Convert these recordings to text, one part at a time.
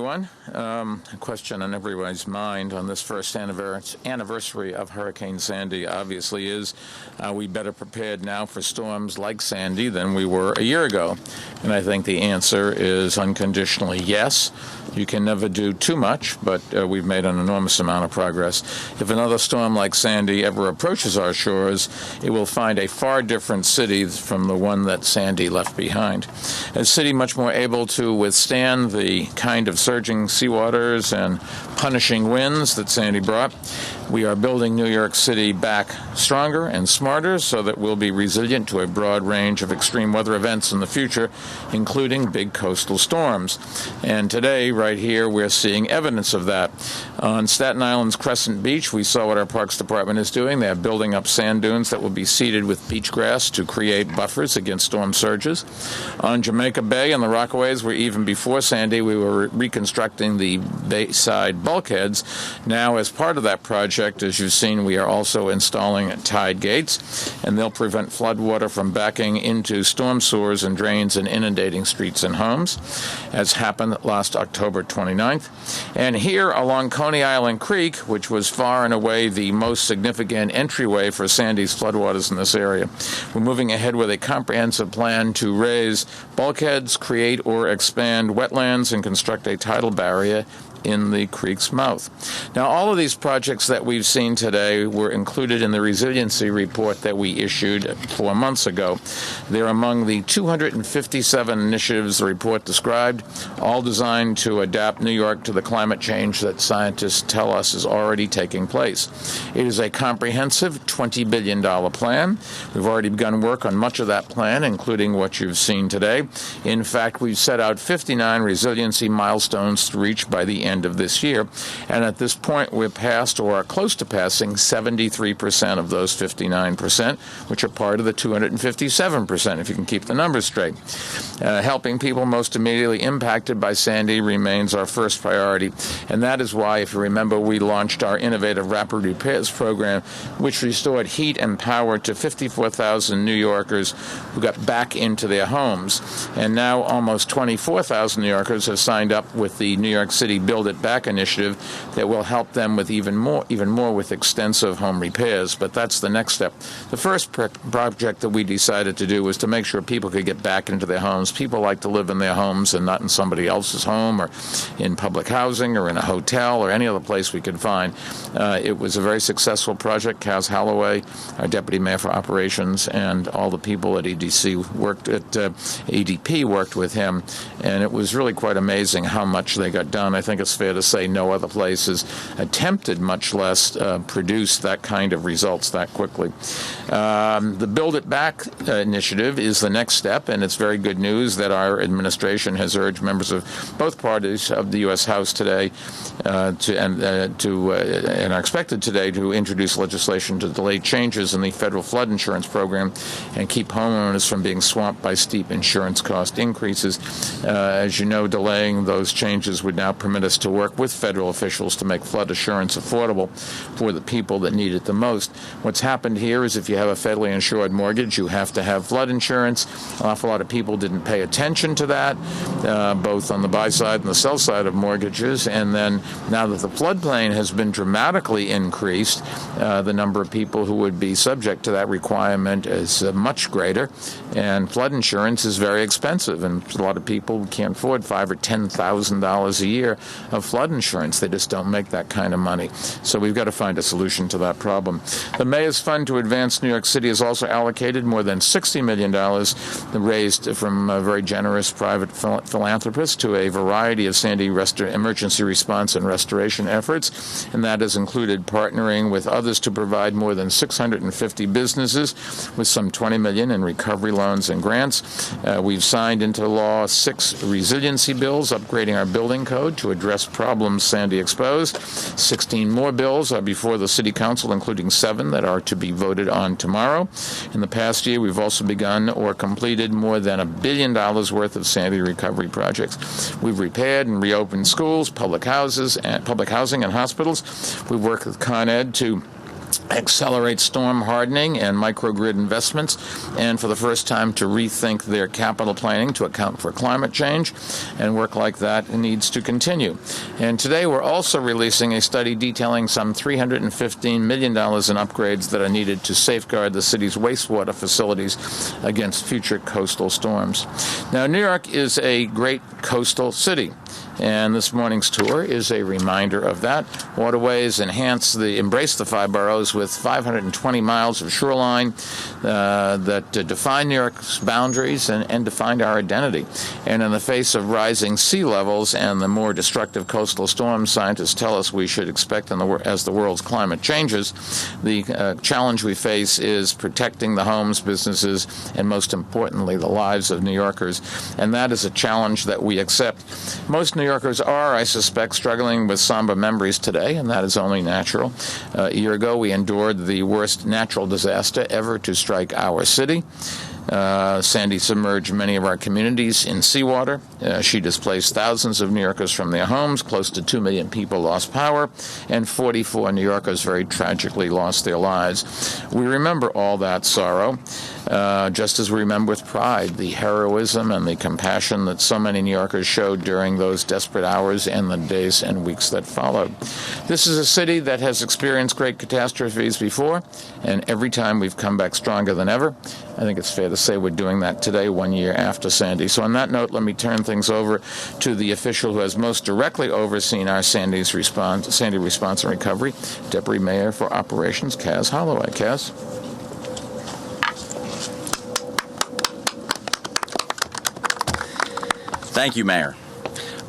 A question on everybody's mind on this first anniversary of Hurricane Sandy obviously is, are we better prepared now for storms like Sandy than we were a year ago? And I think the answer is unconditionally yes. You can never do too much, but we've made an enormous amount of progress. If another storm like Sandy ever approaches our shores, it will find a far different city from the one that Sandy left behind. A city much more able to withstand the kind of surging seawaters and punishing winds that Sandy brought. We are building New York City back stronger and smarter so that we'll be resilient to a broad range of extreme weather events in the future, including big coastal storms. And today, right here, we're seeing evidence of that. On Staten Island's Crescent Beach, we saw what our Parks Department is doing. They're building up sand dunes that will be seeded with beach grass to create buffers against storm surges. On Jamaica Bay and the Rockaways, where even before Sandy, we were reconstructing the bayside bulkheads. Now, as part of that project, as you've seen, we are also installing tide gates, and they'll prevent floodwater from backing into storm sewers and drains and inundating streets and homes, as happened last October 29th. And here along Coney Island Creek, which was far and away the most significant entryway for Sandy's floodwaters in this area, we're moving ahead with a comprehensive plan to raise bulkheads, create or expand wetlands, and construct a tidal barrier in the creek's mouth. Now, all of these projects that we've seen today were included in the resiliency report that we issued 4 months ago. They're among the 257 initiatives the report described, all designed to adapt New York to the climate change that scientists tell us is already taking place. It is a comprehensive $20 billion plan. We've already begun work on much of that plan, including what you've seen today. In fact, we've set out 59 resiliency milestones to reach by the end of this year, and at this point we're past or are close to passing 73% of those 59%, which are part of the 257%, if you can keep the numbers straight. Helping people most immediately impacted by Sandy remains our first priority, and that is why, if you remember, we launched our innovative rapid repairs program, which restored heat and power to 54,000 New Yorkers who got back into their homes. And now almost 24,000 New Yorkers have signed up with the New York City Build It Back initiative that will help them with even more with extensive home repairs. But that's the next step. The first project that we decided to do was to make sure people could get back into their homes. People like to live in their homes and not in somebody else's home or in public housing or in a hotel or any other place we could find. It was a very successful project. Kaz Holloway, our Deputy Mayor for Operations, and all the people at EDP worked with him, and it was really quite amazing how much they got done. I think it's fair to say no other place has attempted, much less produced that kind of results that quickly. The Build It Back initiative is the next step, and it's very good news that our administration has urged members of both parties of the U.S. House today and are expected today to introduce legislation to delay changes in the federal flood insurance program and keep homeowners from being swamped by steep insurance cost increases. As you know, delaying those changes would now permit us to work with federal officials to make flood insurance affordable for the people that need it the most. What's happened here is if you have a federally insured mortgage, you have to have flood insurance. An awful lot of people didn't pay attention to that, both on the buy side and the sell side of mortgages. And then now that the floodplain has been dramatically increased, the number of people who would be subject to that requirement is much greater. And flood insurance is very expensive, and a lot of people can't afford $5,000 or $10,000 a year of flood insurance. They just don't make that kind of money. So we've got to find a solution to that problem. The Mayor's Fund to Advance New York City has also allocated more than $60 million raised from very generous private philanthropists to a variety of Sandy emergency response and restoration efforts, and that has included partnering with others to provide more than 650 businesses with some $20 million in recovery loans and grants. We've signed into law 6 resiliency bills, upgrading our building code to address problems Sandy exposed. 16 more bills are before the City Council, including 7 that are to be voted on tomorrow. In the past year, we've also begun or completed more than $1 billion worth of Sandy recovery projects. We've repaired and reopened schools, public housing, and hospitals. We've worked with Con Ed to accelerate storm hardening and microgrid investments, and for the first time to rethink their capital planning to account for climate change, and work like that needs to continue. And today we're also releasing a study detailing some $315 million in upgrades that are needed to safeguard the city's wastewater facilities against future coastal storms. Now, New York is a great coastal city, and this morning's tour is a reminder of that. Waterways embrace the five boroughs with 520 miles of shoreline that define New York's boundaries and define our identity. And in the face of rising sea levels and the more destructive coastal storms scientists tell us we should expect as the world's climate changes, the challenge we face is protecting the homes, businesses, and most importantly, the lives of New Yorkers. And that is a challenge that we accept. Most New Yorkers are, I suspect, struggling with somber memories today, and that is only natural. A year ago, we endured the worst natural disaster ever to strike our city. Sandy submerged many of our communities in seawater. She displaced thousands of New Yorkers from their homes. Close to 2 million people lost power, and 44 New Yorkers very tragically lost their lives. We remember all that sorrow, just as we remember with pride the heroism and the compassion that so many New Yorkers showed during those desperate hours and the days and weeks that followed. This is a city that has experienced great catastrophes before, and every time we've come back stronger than ever. I think it's fair to say we're doing that today, 1 year after Sandy. So on that note, let me turn things over to the official who has most directly overseen our Sandy response and recovery, Deputy Mayor for Operations, Kaz Holloway. Kaz? Thank you, Mayor.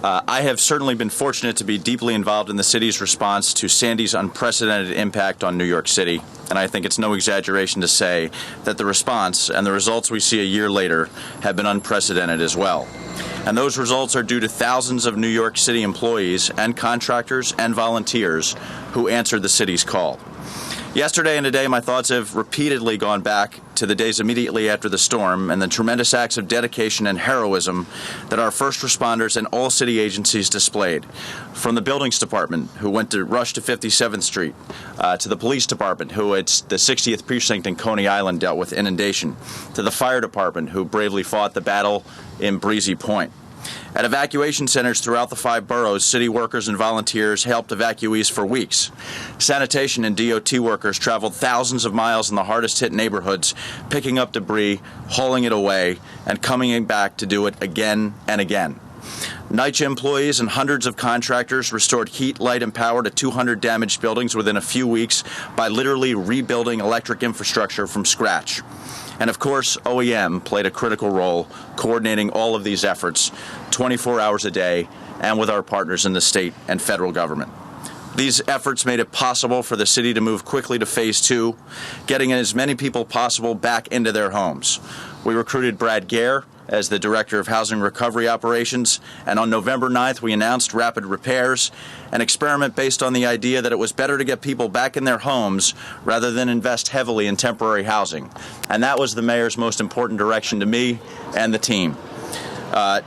I have certainly been fortunate to be deeply involved in the city's response to Sandy's unprecedented impact on New York City, and I think it's no exaggeration to say that the response and the results we see a year later have been unprecedented as well. And those results are due to thousands of New York City employees and contractors and volunteers who answered the city's call. Yesterday and today, my thoughts have repeatedly gone back to the days immediately after the storm and the tremendous acts of dedication and heroism that our first responders and all city agencies displayed. From the buildings department, who went to rush to 57th Street, to the police department, who at the 60th Precinct in Coney Island dealt with inundation, to the fire department, who bravely fought the battle in Breezy Point. At evacuation centers throughout the five boroughs, city workers and volunteers helped evacuees for weeks. Sanitation and DOT workers traveled thousands of miles in the hardest-hit neighborhoods, picking up debris, hauling it away, and coming back to do it again and again. NYCHA employees and hundreds of contractors restored heat, light, and power to 200 damaged buildings within a few weeks by literally rebuilding electric infrastructure from scratch. And of course, OEM played a critical role coordinating all of these efforts 24 hours a day and with our partners in the state and federal government. These efforts made it possible for the city to move quickly to Phase 2, getting as many people possible back into their homes. We recruited Brad Gare as the Director of Housing Recovery Operations, and on November 9th we announced Rapid Repairs, an experiment based on the idea that it was better to get people back in their homes rather than invest heavily in temporary housing. And that was the mayor's most important direction to me and the team.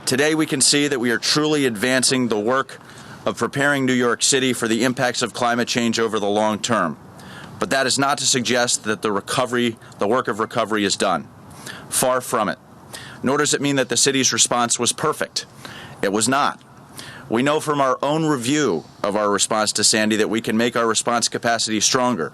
Today we can see that we are truly advancing the work of preparing New York City for the impacts of climate change over the long term. But that is not to suggest that the work of recovery is done. Far from it. Nor does it mean that the city's response was perfect. It was not. We know from our own review of our response to Sandy that we can make our response capacity stronger.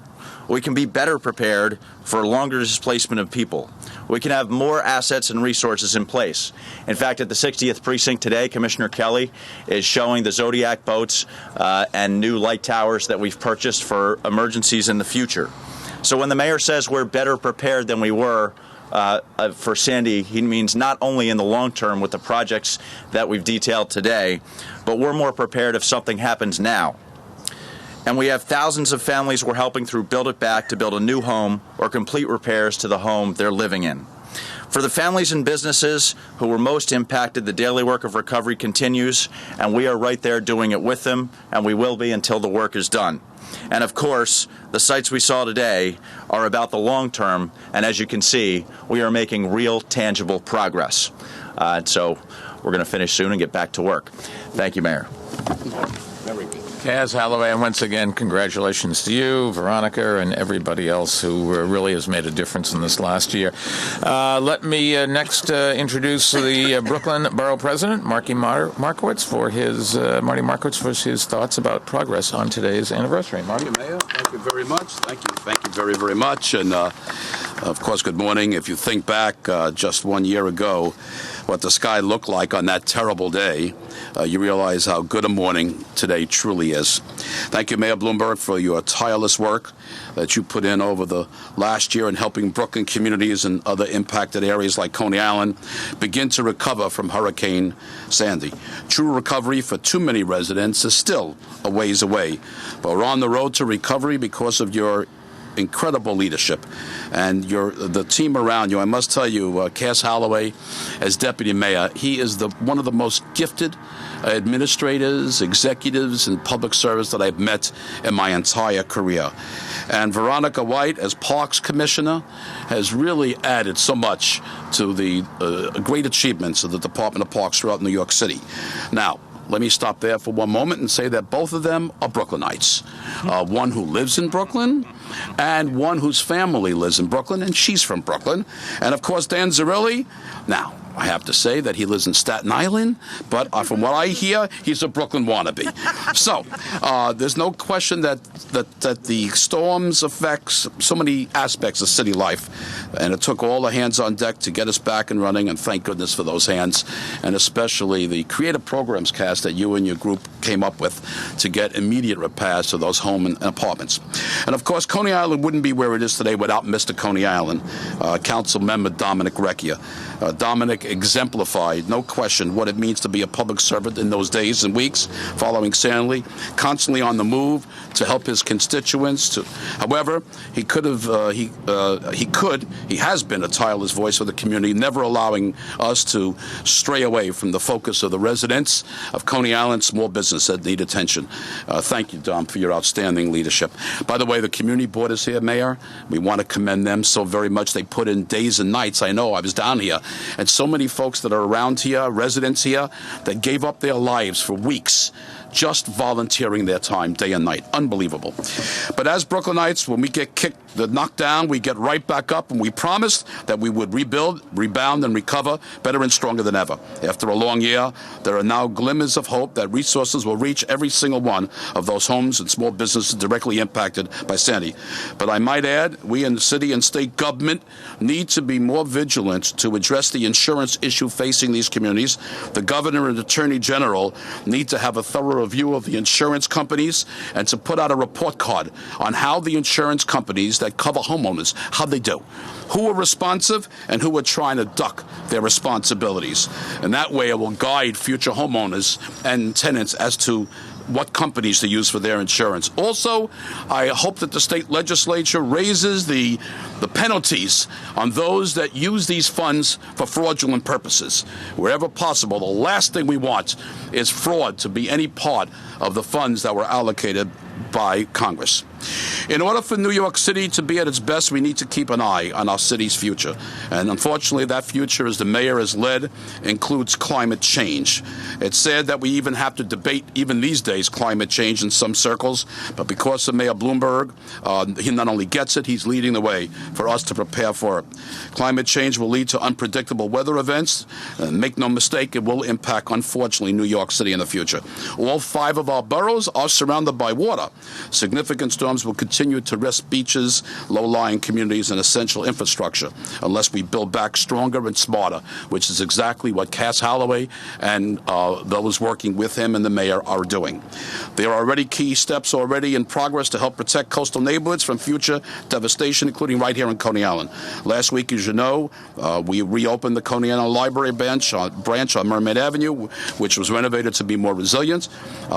We can be better prepared for longer displacement of people. We can have more assets and resources in place. In fact, at the 60th Precinct today, Commissioner Kelly is showing the Zodiac boats and new light towers that we've purchased for emergencies in the future. So when the mayor says we're better prepared than we were for Sandy, he means not only in the long term with the projects that we've detailed today, but we're more prepared if something happens now. And we have thousands of families we're helping through Build It Back to build a new home or complete repairs to the home they're living in. For the families and businesses who were most impacted, the daily work of recovery continues, and we are right there doing it with them, and we will be until the work is done. And of course, the sites we saw today are about the long term, and as you can see, we are making real, tangible progress. So we're going to finish soon and get back to work. Thank you, Mayor. Very good. Kaz Holloway, and once again, congratulations to you, Veronica, and everybody else who really has made a difference in this last year. Let me next introduce the Brooklyn Borough President, Markowitz, for his thoughts about progress on today's anniversary. Marty? Thank you, Mayor. Thank you very much. Thank you very, very much. And, of course, good morning. If you think back just 1 year ago, what the sky looked like on that terrible day, you realize how good a morning today truly is. Thank you, Mayor Bloomberg, for your tireless work that you put in over the last year in helping Brooklyn communities and other impacted areas like Coney Island begin to recover from Hurricane Sandy. True recovery for too many residents is still a ways away, but we're on the road to recovery because of your incredible leadership and the team around you. I must tell you, Kaz Holloway, as deputy mayor, he is one of the most gifted administrators, executives, and public service that I've met in my entire career. And Veronica White, as Parks Commissioner, has really added so much to the great achievements of the Department of Parks throughout New York City. Now, let me stop there for one moment and say that both of them are Brooklynites. One who lives in Brooklyn and one whose family lives in Brooklyn, and she's from Brooklyn. And, of course, Dan Zarilli. Now, I have to say that he lives in Staten Island, but from what I hear, he's a Brooklyn wannabe. So there's no question that the storms affects so many aspects of city life, and it took all the hands on deck to get us back and running, and thank goodness for those hands, and especially the creative programs cast that you and your group came up with to get immediate repairs to those home and apartments. And, of course, Coney Island wouldn't be where it is today without Mr. Coney Island, Council Member Dominic Recchia. Dominic exemplified, no question, what it means to be a public servant in those days and weeks following Sandy, constantly on the move to help his constituents. However, he has been a tireless voice for the community, never allowing us to stray away from the focus of the residents of Coney Island, small business that need attention. Thank you, Dom, for your outstanding leadership. By the way, the community board is here, Mayor. We want to commend them so very much. They put in days and nights. I know, I was down here, and so many folks that are around here, residents here, that gave up their lives for weeks just volunteering their time day and night. Unbelievable. But as Brooklynites, when we get knocked down, we get right back up, and we promised that we would rebuild, rebound, and recover better and stronger than ever. After a long year, there are now glimmers of hope that resources will reach every single one of those homes and small businesses directly impacted by Sandy. But I might add, we in the city and state government need to be more vigilant to address the insurance issue facing these communities. The governor and attorney general need to have a thorough review of the insurance companies and to put out a report card on how the insurance companies that cover homeowners, how they do, who are responsive and who are trying to duck their responsibilities. And that way it will guide future homeowners and tenants as to what companies to use for their insurance. Also, I hope that the state legislature raises the penalties on those that use these funds for fraudulent purposes. Wherever possible, the last thing we want is fraud to be any part of the funds that were allocated by Congress. In order for New York City to be at its best, we need to keep an eye on our city's future. And unfortunately, that future, as the mayor has led, includes climate change. It's sad that we even have to debate, even these days, climate change in some circles. But because of Mayor Bloomberg, he not only gets it, he's leading the way for us to prepare for it. Climate change will lead to unpredictable weather events. And make no mistake, it will impact, unfortunately, New York City in the future. All 5 of our boroughs are surrounded by water. Significant storms will continue to risk beaches, low-lying communities, and essential infrastructure unless we build back stronger and smarter, which is exactly what Kaz Holloway and those working with him and the mayor are doing. There are already key steps already in progress to help protect coastal neighborhoods from future devastation, including right here in Coney Island. Last week, as you know, we reopened the Coney Island Library branch on Mermaid Avenue, which was renovated to be more resilient.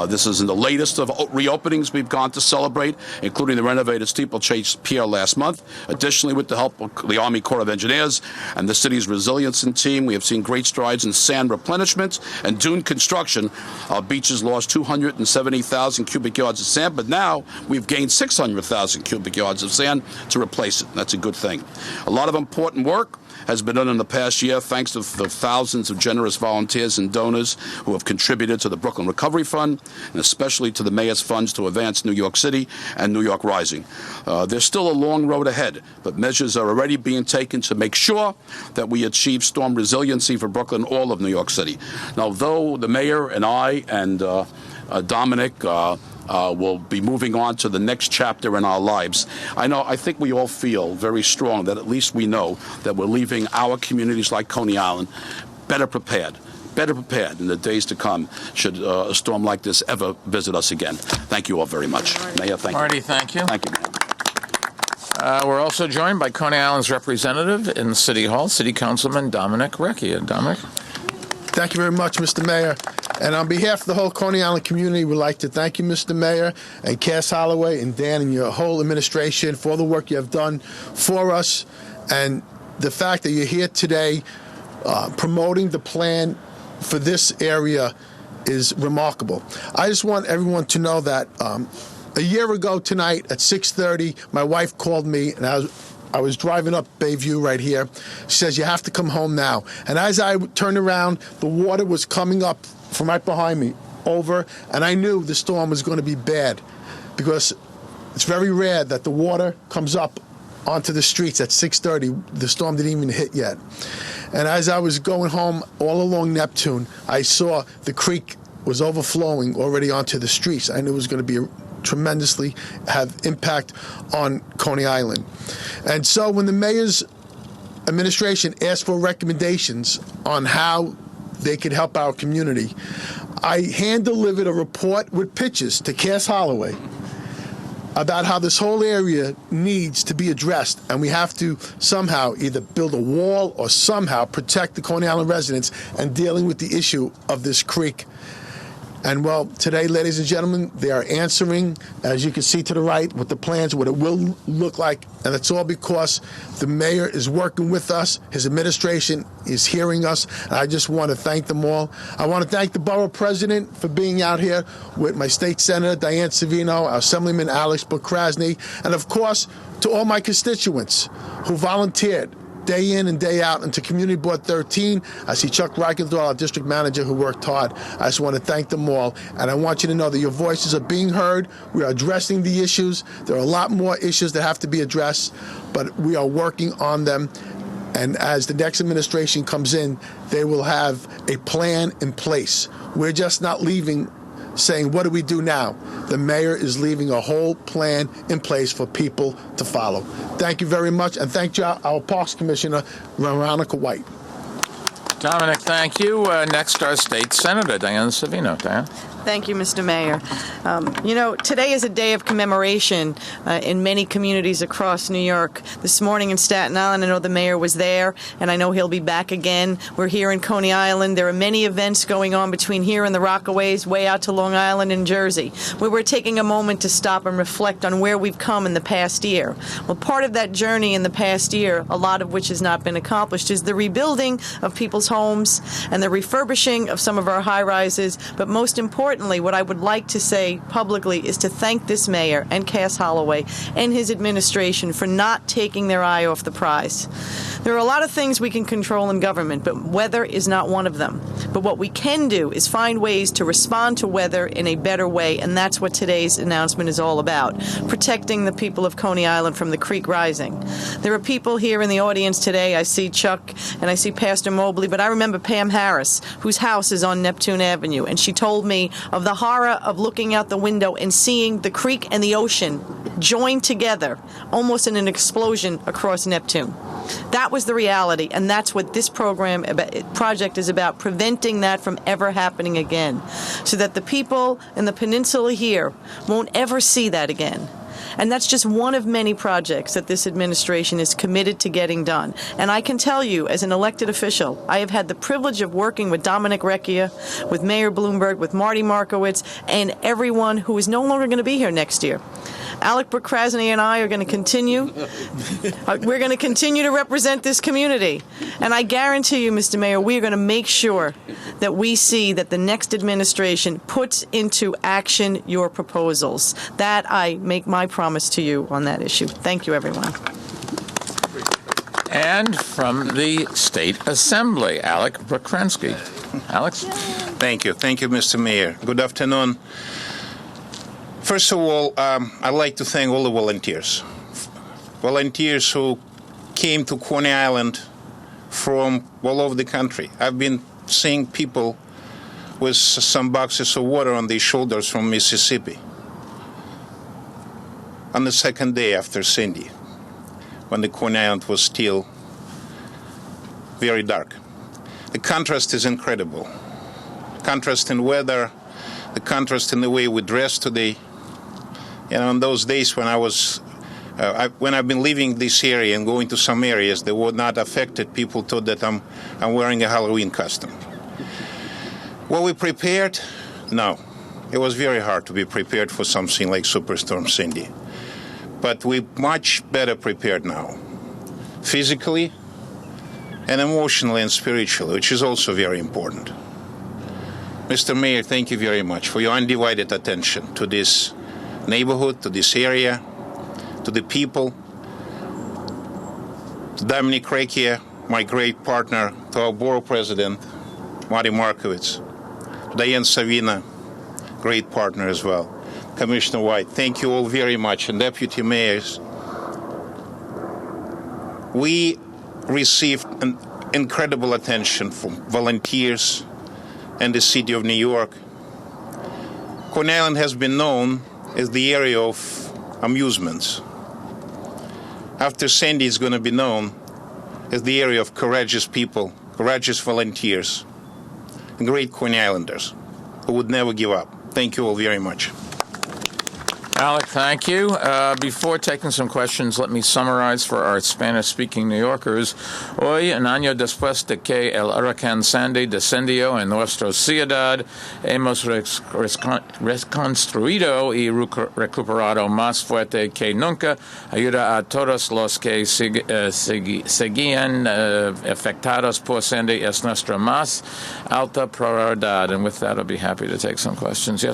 This is in the latest of reopenings we've gone to celebrate, including the renovated Steeplechase Pier last month. Additionally, with the help of the Army Corps of Engineers and the city's resiliency team, we have seen great strides in sand replenishment and dune construction. Our beaches lost 270,000 cubic yards of sand, but now we've gained 600,000 cubic yards of sand to replace it. That's a good thing. A lot of important work has been done in the past year thanks to the thousands of generous volunteers and donors who have contributed to the Brooklyn Recovery Fund, and especially to the Mayor's funds to advance New York City and New York Rising. There's still a long road ahead, but measures are already being taken to make sure that we achieve storm resiliency for Brooklyn and all of New York City. Now, though the Mayor and I and Dominic will be moving on to the next chapter in our lives, I think we all feel very strong that at least we know that we're leaving our communities like Coney Island better prepared in the days to come should a storm like this ever visit us again. Thank you all very much. Mayor, thank Marty, you. thank you. Thank you. We're also joined by Coney Island's representative in City Hall, City Councilman Dominic Recchia. Dominic? Thank you very much, Mr. Mayor. And on behalf of the whole Coney Island community, we'd like to thank you, Mr. Mayor, and Cass Holloway and Dan and your whole administration for all the work you have done for us, and the fact that you're here today promoting the plan for this area is remarkable. I just want everyone to know that a year ago tonight at 6:30, my wife called me, and I was driving up Bayview right here. She says, "You have to come home now." And as I turned around, the water was coming up from right behind me over, and I knew the storm was going to be bad because it's very rare that the water comes up onto the streets at 6:30. The storm didn't even hit yet. And as I was going home all along Neptune, I saw the creek was overflowing already onto the streets. I knew it was going to be tremendously have impact on Coney Island. And so when the mayor's administration asked for recommendations on how they could help our community, I hand-delivered a report with pictures to Cass Holloway about how this whole area needs to be addressed, and we have to somehow either build a wall or somehow protect the Coney Island residents and dealing with the issue of this creek. And, well, today, ladies and gentlemen, they are answering, as you can see to the right, with the plans, what it will look like. And it's all because the mayor is working with us. His administration is hearing us. And I just want to thank them all. I want to thank the borough president for being out here with my state senator, Diane Savino, our assemblyman, Alex Bukrasny, and, of course, to all my constituents who volunteered day in and day out into Community Board 13. I see Chuck Reichenthal, our district manager, who worked hard. I just want to thank them all. And I want you to know that your voices are being heard. We are addressing the issues. There are a lot more issues that have to be addressed, but we are working on them. And as the next administration comes in, they will have a plan in place. We're just not leaving saying, what do we do now? The mayor is leaving a whole plan in place for people to follow. Thank you very much, and thank you, our Parks Commissioner, Veronica White. Dominic, thank you. Next, our state senator, Diane Savino. Diane? Thank you, Mr. Mayor. Today is a day of commemoration in many communities across New York. This morning in Staten Island, I know the mayor was there, and I know he'll be back again. We're here in Coney Island. There are many events going on between here and the Rockaways, way out to Long Island and Jersey, where we're taking a moment to stop and reflect on where we've come in the past year. Well, part of that journey in the past year, a lot of which has not been accomplished, is the rebuilding of people's homes and the refurbishing of some of our high-rises, but most importantly, what I would like to say publicly is to thank this mayor and Cass Holloway and his administration for not taking their eye off the prize. There are a lot of things we can control in government, but weather is not one of them. But what we can do is find ways to respond to weather in a better way, and that's what today's announcement is all about, protecting the people of Coney Island from the creek rising. There are people here in the audience today. I see Chuck and I see Pastor Mobley, but I remember Pam Harris, whose house is on Neptune Avenue, and she told me of the horror of looking out the window and seeing the creek and the ocean joined together, almost in an explosion across Neptune. That was the reality, and that's what this project is about, preventing that from ever happening again, so that the people in the peninsula here won't ever see that again. And that's just one of many projects that this administration is committed to getting done. And I can tell you, as an elected official, I have had the privilege of working with Dominic Recchia, with Mayor Bloomberg, with Marty Markowitz, and everyone who is no longer going to be here next year. Alec Bukrasny and I are going to continue. We're going to continue to represent this community. And I guarantee you, Mr. Mayor, we are going to make sure that we see that the next administration puts into action your proposals. That I make my promise to you on that issue. Thank you, everyone. And from the State Assembly, Alec Brakrensky. Alex? Thank you. Thank you, Mr. Mayor. Good afternoon. First of all, I'd like to thank all the volunteers. Volunteers who came to Coney Island from all over the country. I've been seeing people with some boxes of water on their shoulders from Mississippi on the second day after Sandy, when the Coney Island was still very dark. The contrast is incredible. Contrast in weather, the contrast in the way we dress today. You know, in those days when when I've been leaving this area and going to some areas that were not affected, people thought that I'm wearing a Halloween costume. Were we prepared? No. It was very hard to be prepared for something like Superstorm Sandy. But we're much better prepared now, physically and emotionally and spiritually, which is also very important. Mr. Mayor, thank you very much for your undivided attention to this neighborhood, to this area, to the people, to Dominic Rekia, my great partner, to our Borough President, Marty Markowitz, Diane Savina, great partner as well, Commissioner White. Thank you all very much, and Deputy Mayors. We received an incredible attention from volunteers and the City of New York. Coney Island has been known as the area of amusements. After Sandy, it's going to be known as the area of courageous people, courageous volunteers, and great Coney Islanders who would never give up. Thank you all very much. Alec, thank you. Before taking some questions, let me summarize for our Spanish-speaking New Yorkers. Hoy, un año después de que el huracán Sandy descendió en nuestra ciudad, hemos reconstruido y recuperado más fuerte que nunca. Ayuda a todos los que seguían afectados por Sandy es nuestra más alta prioridad. And with that, I'll be happy to take some questions. Yes.